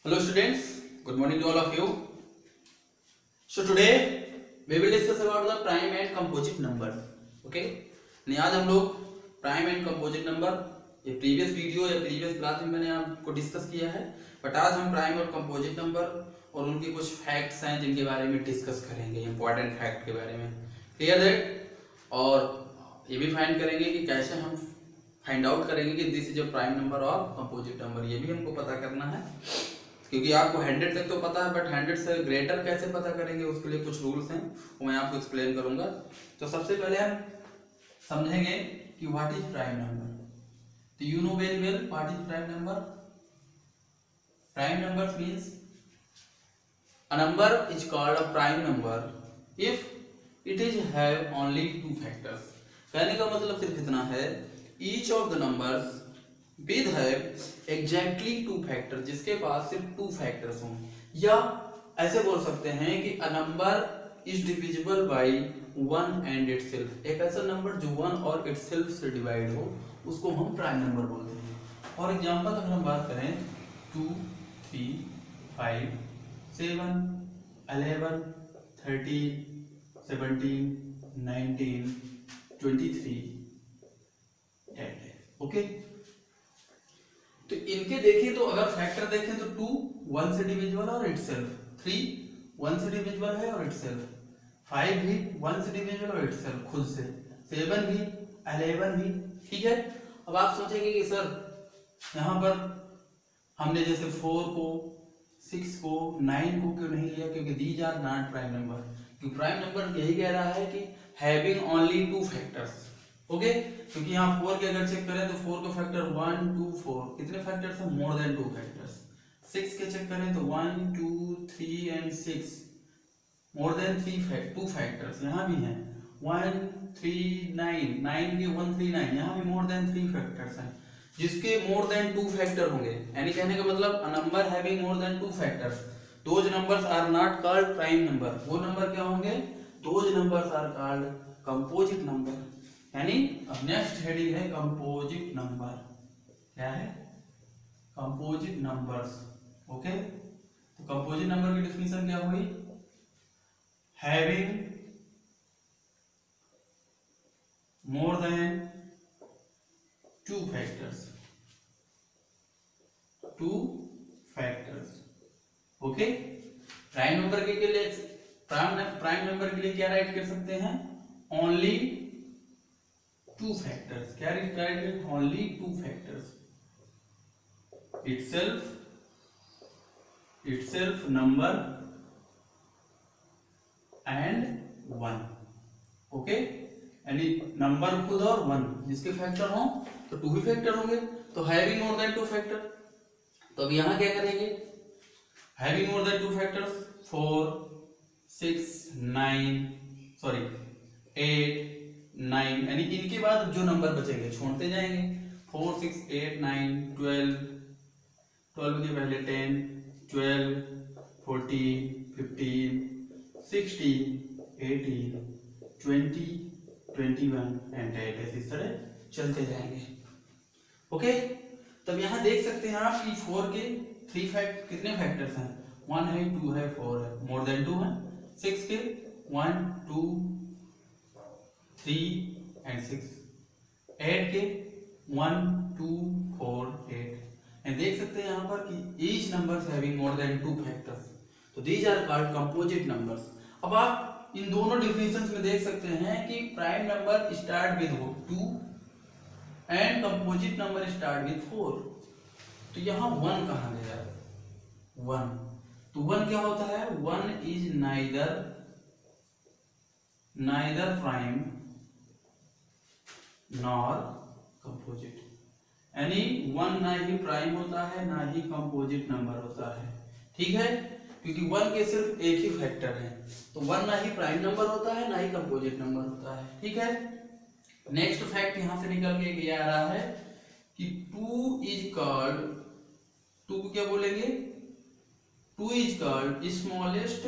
Hello students, good morning to all of you. So today we will discuss about the prime and composite numbers. Okay? आज हम लोग prime and composite number ये previous video या previous class में मैंने आपको discuss किया है, बट आज हम प्राइम और कंपोजिट नंबर और उनके कुछ फैक्ट्स हैं जिनके बारे में डिस्कस करेंगे, इंपॉर्टेंट फैक्ट के बारे में. Clear that? और ये भी फाइंड करेंगे कि कैसे हम फाइंड आउट करेंगे कि this is a prime number और कंपोजिट नंबर, ये भी हमको पता करना है. क्योंकि आपको 100 तक तो पता है, बट 100 से ग्रेटर कैसे पता करेंगे उसके लिए कुछ रूल्स हैं, वो मैं आपको एक्सप्लेन करूंगा. तो सबसे पहले हम समझेंगे कि व्हाट इज प्राइम नंबर. तो you know very well what is prime number. Prime number means a number is called a prime number if it is have only two factors. कहने का मतलब सिर्फ इतना है, each of the numbers with have exactly two factor, जिसके पास सिर्फ two factors हों. या ऐसे बोल सकते हैं कि अ number is divisible by one and itself. एक ऐसा नंबर जो वन और इटसेल्फ से डिवाइड हो उसको हम प्राइम नंबर बोलते हैं. और एग्जांपल अगर हम बात करें 2, 3, 5, 7, 11, 13, 17, 19, 23, 10. ओके, तो इनके देखें तो अगर फैक्टर देखें तो 2 1 से डिविजिबल और इटसेल्फ, 3 1 से डिविजिबल है और इटसेल्फ, 5 भी 1 से डिविजिबल और इटसेल्फ खुद से, 7 भी, 11 भी. ठीक है. अब आप सोचेंगे कि सर यहाँ पर हमने जैसे 4 को, 6 को, 9 को क्यों नहीं लिया, क्योंकि these are not prime number. क्योंकि प्राइम नंबर यही कह रहा है कि having only two factors. Okay, क्योंकि यहाँ 4 के अगर चेक करें तो 4 का फैक्टर 1 2 4 कितने फैक्टर्स हैं, मोर देन 2 फैक्टर्स. 6 के चेक करें तो 1 2 3 एंड 6 मोर देन 2 फैक्टर्स यहाँ भी हैं. 1 3 9 9 के 1 3 9 यहाँ भी मोर देन 3 फैक्टर्स हैं, जिसके मोर देन 2 फैक्टर होंगे. यानी कहने का मतलब a number having more than 2 factors, those numbers are not called prime number. वो नंबर क्या होंगे, those numbers are called composite number. यानी अब नेक्स्ट हेडिंग है कंपोजिट नंबर. क्या है, कंपोजिट नंबर्स. ओके, तो कंपोजिट नंबर की डेफिनेशन क्या हुई, having more than 2 factors. Okay, prime number के लिए प्राइम नंबर के लिए क्या राइट कर सकते हैं, ओनली 2 फैक्टर्स. क्या right, only 2 factors. itself number and 1. Okay, यानी नंबर खुद और 1 जिसके फैक्टर हो तो 2 ही फैक्टर होंगे. तो हैविंग मोर देन 2 फैक्टर. तो अब यहां क्या करेंगे, having more than 2 factors 4 6 9 sorry 8 9, यानी इनके बाद जो नंबर बचेंगे छोड़ते जाएंगे. 4 6 8 9 12 के पहले 10 12 14 15 16 18 20 21 एंड 8 ऐसे इस तरह चलते जाएंगे. ओके, तब यहां देख सकते हैं आप कि 4 के 3 कितने फैक्टर्स हैं, 1 है 2 है 4 है, मोर देन 2 है. 6 के 1 2 3 एंड 6. 8 के 1 2 4 8. एंड देख सकते हैं यहाँ पर कि each numbers having more than 2 factors. तो these are called composite numbers. अब आप इन दोनों डिफिनेशंस में देख सकते हैं कि prime number start with 2 and composite number start with 4. तो यहाँ 1 कहाँ गया, 1. तो 1 क्या होता है, 1 is neither prime nor composite. यानी 1 ना ही प्राइम होता है ना ही कंपोजिट नंबर होता है. ठीक है, क्योंकि 1 के सिर्फ एक ही फैक्टर है, तो 1 ना ही प्राइम नंबर होता है ना ही कंपोजिट नंबर होता है. ठीक है. नेक्स्ट फैक्ट यहां से निकल के ये आ रहा है कि 2 इज कॉल्ड, 2 को क्या बोलेंगे, 2 इज कॉल्ड स्मॉलेस्ट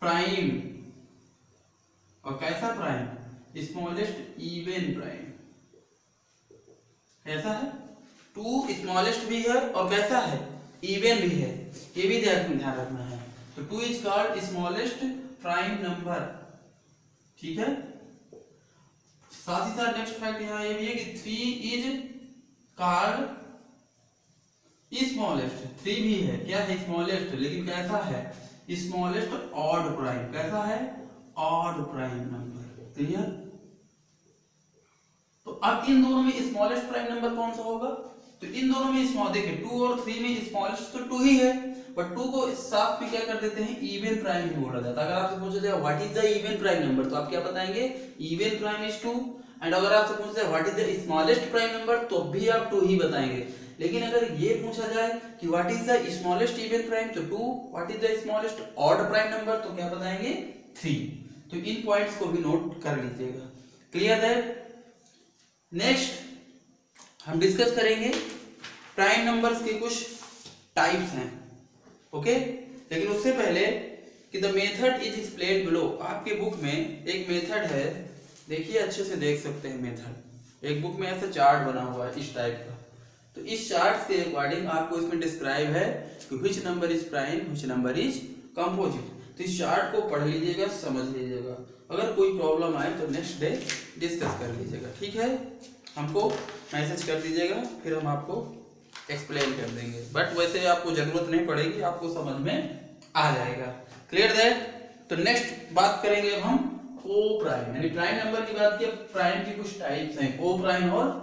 प्राइम. और कैसा प्राइम, स्मॉलेस्ट इवन प्राइम. कैसा है, टू स्मॉलेस्ट भी है और कैसा है, इवन भी है, ये भी ध्यान रखना है। तो 2 is called smallest prime number, ठीक है। साथ ही साथ नेक्स्ट फैक्ट यहाँ ये भी है कि 3 इज कॉल्ड स्मॉलेस्ट, 3 भी है, क्या है, स्मॉलेस्ट, लेकिन कैसा है, स्मॉलेस्ट ऑड प्राइम, कैसा है, ऑड प्राइम नंबर, क्लियर। तो अब इन दोनों में स्मॉलेस्ट प्राइम नंबर कौन सा होगा, तो इन दोनों में स्मॉल, देखिए 2 और 3 में स्मॉलेस्ट तो 2 ही है, बट 2 को साथ में क्या कर देते हैं, इवन प्राइम भी बोला जाता है। अगर आपसे पूछा जाए what is the even prime number, तो आप क्या बताएंगे, इवन प्राइम इज 2। एंड अगर आपसे पूछा जाए what is the smallest prime number, तो भी आप 2 ही बताएंगे। लेकिन अगर ये पूछा जाए कि what is the smallest even prime, तो 2, what is the smallest odd prime number, तो क्या बताएंगे, 3। तो इन पॉइंट्स को भी नोट कर लीजिएगा, क्लियर है। नेक्स्ट हम डिस्कस करेंगे प्राइम नंबर्स के कुछ टाइप्स हैं, ओके। लेकिन उससे पहले कि the method is explained below, आपके बुक में एक मेथड है, देखिए अच्छे से देख सकते हैं मेथड, एक बुक में ऐसा चार्ट बना हुआ है इस टाइप का। तो इस चार्ट के अकॉर्डिंग आपको इसमें डिस्क्राइब है कि which number is prime, which number is composite. तो इस चार्ट को पढ़ लीजिएगा, समझ लीजिएगा, अगर कोई प्रॉब्लम आए तो नेक्स्ट डे डिस्कस कर लीजिएगा, ठीक है। हमको मैसेज कर दीजिएगा, फिर हम आपको एक्सप्लेन कर देंगे, बट वैसे आपको जरूरत नहीं पड़ेगी, आपको समझ में आ जाएगा, क्लियर दैट। तो नेक्स्ट बात करेंगे अब हम को प्राइम, यानी प्राइम नंबर की बात की, प्राइम की कुछ टाइप्स हैं, को प्राइम और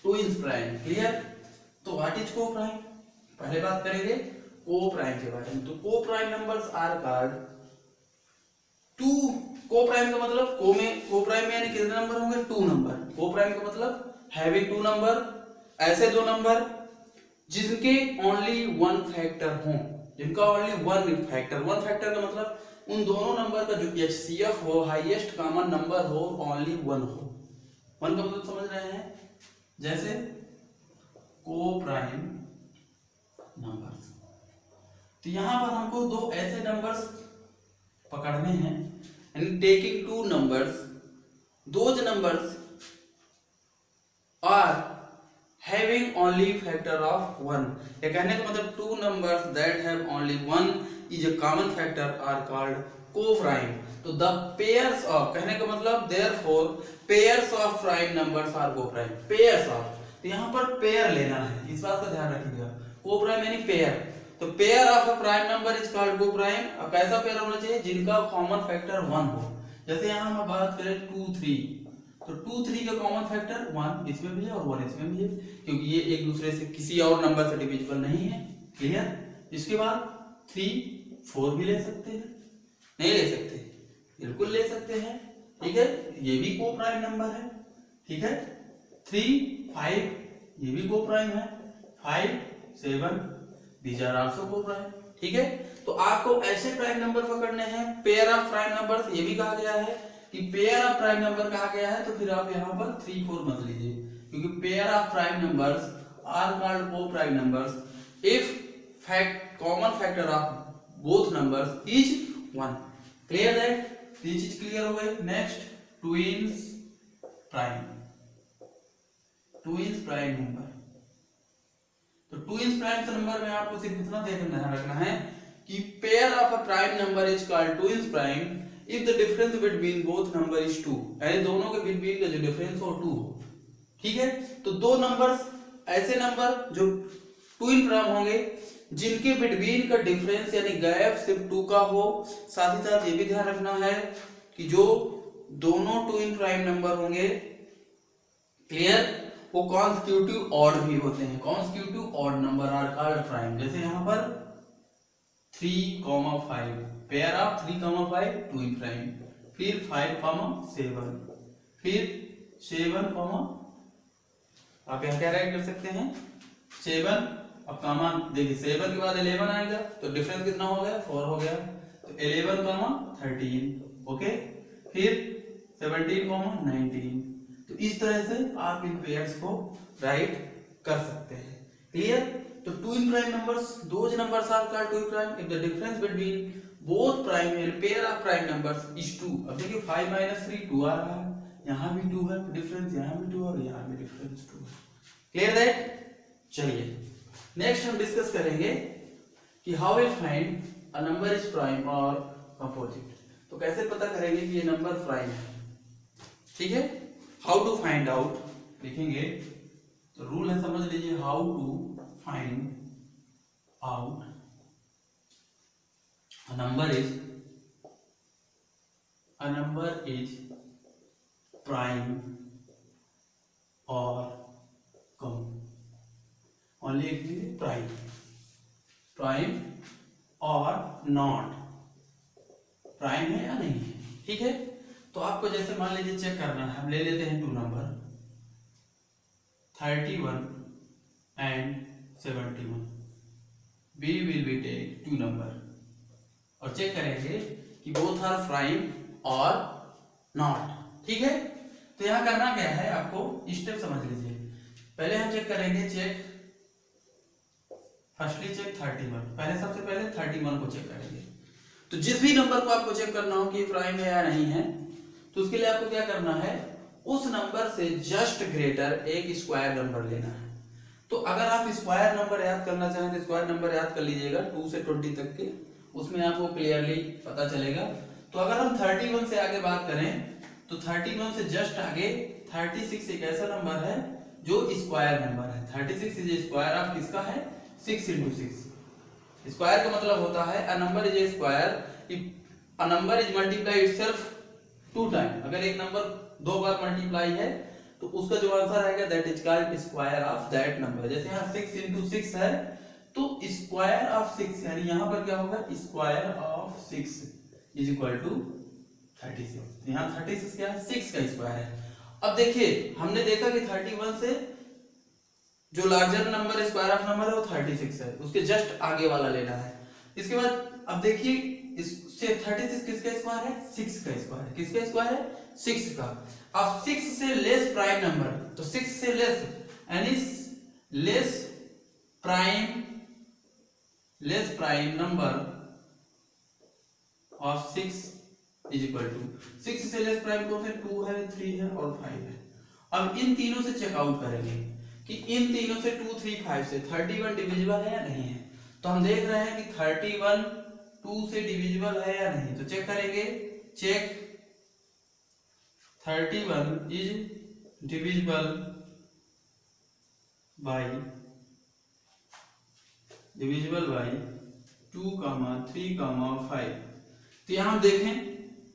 ट्विंस प्राइम, क्लियर। तो व्हाट इज को प्राइम, पहले बात करेंगे को प्राइम के बारे में। तो को prime numbers are called to, coprime का मतलब को प्राइम में यानी कितने नंबर होंगे, 2 नंबर। को प्राइम का मतलब हैविंग 2 नंबर, ऐसे 2 नंबर जिनके ओनली 1 फैक्टर हो, जिनका ओनली 1 फैक्टर, 1 फैक्टर का मतलब उन दोनों नंबर का जो एचसीएफ हो, हाईएस्ट कॉमन नंबर हो, ओनली 1 हो। 1 का मतलब समझ रहे हैं, जैसे को प्राइम नंबर्स। तो यहां पर हमको 2 ऐसे नंबर्स पकड़ने हैं, and taking 2 numbers, those numbers are having only factor of 1। ये कहने का मतलब 2 numbers that have only 1 is a common factor are called को प्राइम। तो द पेयर्स ऑफ, कहने का मतलब therefore pairs of prime numbers are coprime, pairs of. तो यहाँ पर पेयर लेना है, इस बात का ध्यान रखिएगा, को प्राइम यानी पेयर। तो pair of a prime number is called को प्राइम। अब कैसा पेयर होना चाहिए, जिनका कॉमन फैक्टर 1 हो। जैसे यहाँ हम बात करें 2 3, तो 2 3 का कॉमन फैक्टर 1 इसमें भी है और 1 इसमें भी है, क्योंकि ये एक दूसरे से किसी और नंबर से डिविजिबल नहीं है, क्लियर। इसके बाद 3 4 भी ले सकते हैं, नहीं ले सकते, बिल्कुल ले सकते हैं, ठीक है, ये भी को प्राइम नंबर है, ठीक है। 3 5 ये भी को प्राइम है, 5 7 दीज आर आल्सो को प्राइम, ठीक है। तो आपको ऐसे प्राइम नंबर पकड़ने हैं, पेयर ऑफ प्राइम नंबर्स, ये भी कहा गया है कि पेयर ऑफ प्राइम नंबर कहा गया है, तो फिर आप यहाँ पर 3 4 मत लीजिए, क्योंकि pair of prime numbers are called को prime numbers if fact common factor of both numbers is 1, clear that. ये चीज क्लियर हो गई। Next twins prime, twins prime number. तो ट्विंस प्राइम नंबर में आपको सिर्फ इतना ध्यान रखना है कि pair of a prime number is called twins prime if the difference between both number is 2, यानी दोनों के बिटवीन का जो डिफरेंस हो 2 हो, ठीक है। तो 2 नंबर्स, ऐसे नंबर जो ट्विन प्राइम होंगे जिनके बिटवीन का डिफरेंस यानी गैप सिर्फ 2 का हो। साथ ही साथ ये भी ध्यान रखना है कि जो दोनों ट्विन प्राइम नंबर होंगे, क्लियर, वो कॉन्स्टिट्यूटिव ऑड भी होते हैं, constitutive odd number are called prime. जैसे यहाँ पर 3 5 पेयर ऑफ 3 5 ट्विन प्राइम, फिर 5 7, फिर 7 आप यहाँ क्या राइट कर सकते हैं 7, अब कॉमन देखिए 7 के बाद 11 आएगा, तो डिफरेंस कितना हो गया 4 हो गया, तो 11 13, ओके, फिर 17 19। तो इस तरह से आप इन पेयर्स को राइट कर सकते हैं, क्लियर। तो twin prime numbers, those numbers are called twin prime if the difference between both prime and pair of prime numbers is 2। अब देखिए 5 3 2 आ रहा है, यहाँ भी 2 है डिफरेंस, यहाँ भी 2 और यहाँ भी डिफरेंस 2 है, क्लियर दैट। चलिए नेक्स्ट हम डिस्कस करेंगे कि how will find a number is prime और कंपोजिट। तो कैसे पता करेंगे कि ये नंबर प्राइम है, ठीक है। हाउ टू फाइंड आउट लिखेंगे, तो रूल है समझ लीजिए, how to find out a number is prime और कम। ओनली प्राइम, प्राइम और नॉट, प्राइम है या नहीं है, ठीक है। तो आपको जैसे मान लीजिए चेक करना है, हम ले लेते हैं 2 number 31 and 71। We will be take 2 number और चेक करेंगे कि बोथ आर प्राइम और नॉट, ठीक है। तो यहां करना क्या है, आपको स्टेप समझ लीजिए। पहले हम चेक करेंगे, फर्स्टली चेक 31। पहले सबसे पहले 31 को चेक करेंगे। तो जिस भी नंबर को आपको चेक करना हो कि प्राइम है या नहीं है, तो उसके लिए आपको क्या करना है, उस नंबर से जस्ट ग्रेटर एक स्क्वायर नंबर लेना है। तो अगर आप स्क्वायर नंबर याद करना चाहें तो स्क्वायर नंबर याद कर लीजिएगा 2 से 20 तक के, उसमें आपको क्लियरली पता चलेगा। तो अगर हम 31 से आगे बात करें तो 31 से जस्ट आगे 36 एक ऐसा नंबर है जो स्क्वायर नंबर है। 36 इज स्क्वायर ऑफ किसका है, 6 × 6। स्क्वायर का मतलब होता है अ number is a square if a number is multiply itself 2 time. अगर एक नंबर 2 बार मल्टीप्लाई है तो उसका जो आंसर आएगा that is called square of that number. जैसे यहाँ 6 × 6 है तो स्क्वायर ऑफ 6 यानी यहाँ पर क्या होगा, square of 6 is equal to 36। यहाँ 36 क्या है, 6 का स्क्वायर है। अब देखिए हमने देखा कि 31 से जो larger number square of number है वो 36 है, उसके जस्ट आगे वाला लेना है। इसके बाद अब देखिए इससे 36 किसका स्क्वायर है, 6 का स्क्वायर है। किसका स्क्वायर है, 6 का। अब 6 से लेस प्राइम नंबर, तो 6 से लेस यानी less prime number of 6 is equal to 6 से लेस प्राइम कौन से, 2 है, 3 है और 5 है। अब इन तीनों से चेकआउट करेंगे कि इन तीनों से 2, 3, 5 से 31 डिविजिबल है या नहीं है। तो हम देख रहे हैं कि 31 2 से डिविजिबल है या नहीं। तो चेक करेंगे, चेक 31 इज डिविजिबल बाय 2, 3, 5। तो यहां हम देखें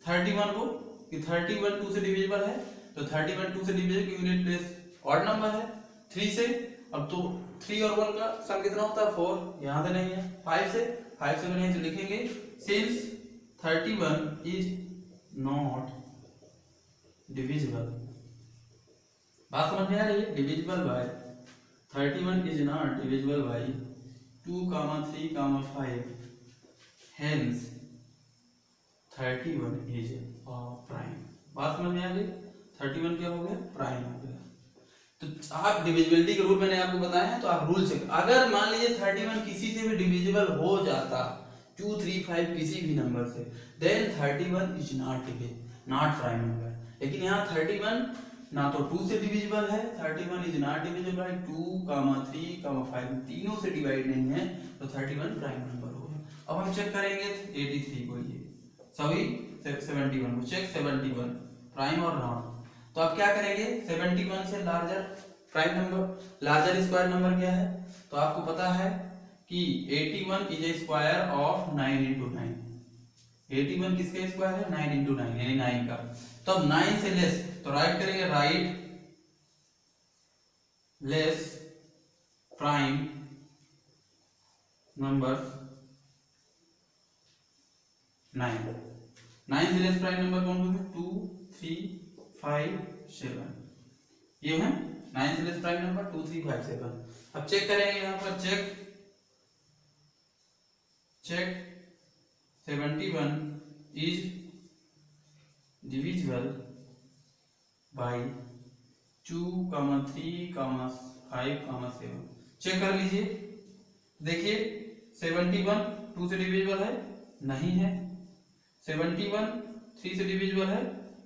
31 को कि 31 2 से डिविजिबल है, तो 31 2 से डिविजिबल की यूनिट प्लेस ऑड नंबर है 3 से। अब तो 3 और 1 का सम कितना होता है, 4, यहां से नहीं है। 5 से भी नहीं, तो लिखेंगे सिंस 31 इज नॉट डिविजिबल। बात समझ में आ रही है, divisible by 31 is not divisible by 2, 3, 5, hence 31 is prime. बात समझ में आ गई, 31 क्या हो गया, प्राइम हो गया। तो आप डिविजिबिलिटी के रूल मैंने आपको बताए हैं, तो आप रूल चेक, अगर मान लीजिए 31 किसी से भी डिविजिबल हो जाता 2, 3, 5 किसी भी नंबर से, then 31 is not prime number. लेकिन यहाँ 31 ना तो 2 से डिविजिबल है, 31 इज नॉट डिविजिबल बाय 2, 3, 5 तीनों से डिवाइड नहीं है, तो 31 प्राइम नंबर होगा। अब हम चेक करेंगे 83 को, ये सभी 71 को, चेक 71 प्राइम और नॉट। तो आप क्या करेंगे, 71 से larger prime number, larger square number क्या है, तो आपको पता है कि 81 इज ए स्क्वायर ऑफ 9 × 9। 81 किसका स्क्वायर है, 9 × 9 यानी 9 का। तो अब 9 से लेस, तो राइट करेंगे, राइट लेस प्राइम नंबर 9 से लेस प्राइम नंबर कौन होंगे, 2, 3, 5, 7। ये है 9 से लेस प्राइम नंबर 2, 3, 5, 7। अब चेक करेंगे यहाँ पर, check 71 is divisible by 2, 3, 5, 7। Check कर लीजिए, देखिए 71 2 से डिविजिबल है, नहीं है। 71 3 से डिविजिबल है,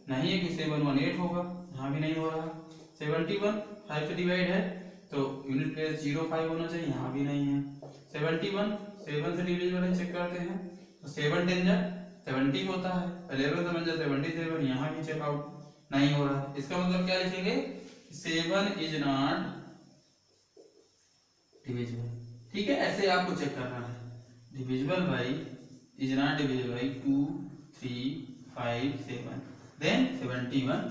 नहीं है, कि 7 1 8 होगा, यहाँ भी नहीं हो रहा। 71 5 से डिवाइड है, तो यूनिट प्लेस 05 होना चाहिए, यहाँ भी नहीं है। 71 7 से डिविजिबल है, चेक करते हैं। तो 7 10 जा 70 होता है, 11 7 जा 77, यहाँ भी चेक आउट नहीं हो रहा है। इसका मतलब क्या लिखेंगे, 7 इज नॉट डिविजिबल। ठीक है, ऐसे आपको चेक करना है, divisible by is not divisible by 2 3 5 7 then 71।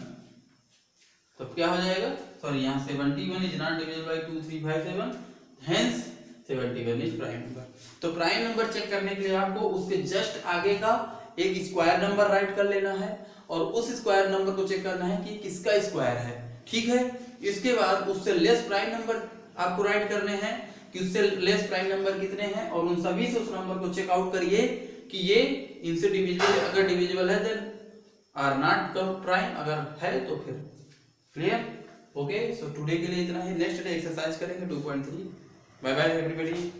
तो क्या हो जाएगा, सॉरी यहाँ 71 is not divisible by 2 3 5 7, hence 71 is prime number. तो प्राइम नंबर चेक करने के लिए आपको उसके जस्ट आगे का एक स्क्वायर नंबर राइट कर लेना है और उस स्क्वायर नंबर को चेक करना है कि किसका स्क्वायर है। ठीक है, इसके बाद उससे लेस प्राइम नंबर आपको राइट करने हैं कि उससे लेस प्राइम नंबर कितने हैं, और उन सभी से उस नंबर को चेक आउट करिए कि ये इनसे डिविजिबल है। अगर डिविजिबल है then are not come prime, अगर है तो फिर क्लियर। ओके, सो टुडे के लिए इतना ही। नेक्स्ट डे एक्सरसाइज करेंगे 2.3। Bye bye everybody.